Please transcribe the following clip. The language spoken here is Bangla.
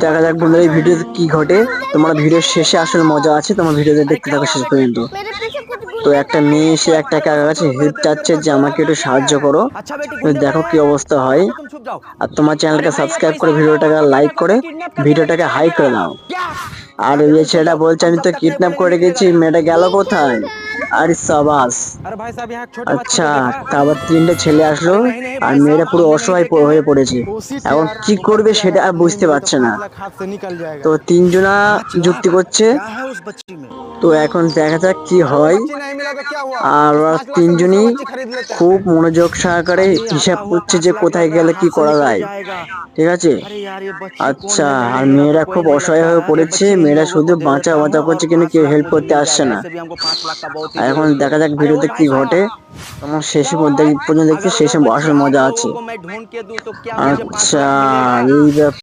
দেখা যাক বন্ধুরা এই ভিডিওতে কি ঘটে। তোমরা ভিডিওর শেষে আসলে মজা আছে, তোমার ভিডিওতে দেখতে থাকো শেষ পর্যন্ত। তো একটা মেয়ে এসে একটা কাকার কাছে হেল্প চাচ্ছে যে আমাকে একটু সাহায্য করো। দেখো কি অবস্থা হয়। আর তোমার চ্যানেলকে সাবস্ক্রাইব করে ভিডিওটাকে লাইক করে ভিডিওটাকে হাই করে দাও। আর ওই ছেলেটা বলছে আমি তো কিডন্যাপ করে গেছি, মেয়েটা গেল কোথায়? আরে সাবাস। আচ্ছা, তারপর তিনটে ছেলে আসলো আর মেয়েটা পুরো অসহায় হয়ে পড়েছে। এখন কি করবে সেটা আর বুঝতে পারছে না। তো তিনজনা যুক্তি করছে। তো এখন দেখা যাক কি হয়। আর ওরা তিনজনই খুব মনোযোগ সহকারে হিসাব করছে যে কোথায় গেলে কি করা যায়। ঠিক আছে। আচ্ছা, আর মেয়েরা খুব অসহায় হয়ে পড়েছে, মেয়েরা শুধু বাঁচা বাঁচা করছে কিন্তু কেউ হেল্প করতে আসছে না। এখন দেখা যাক ভিডিওতে কি ঘটে। আমার শেষে পর্যন্ত দেখছি, শেষে আসল মজা আছে। আচ্ছা, এই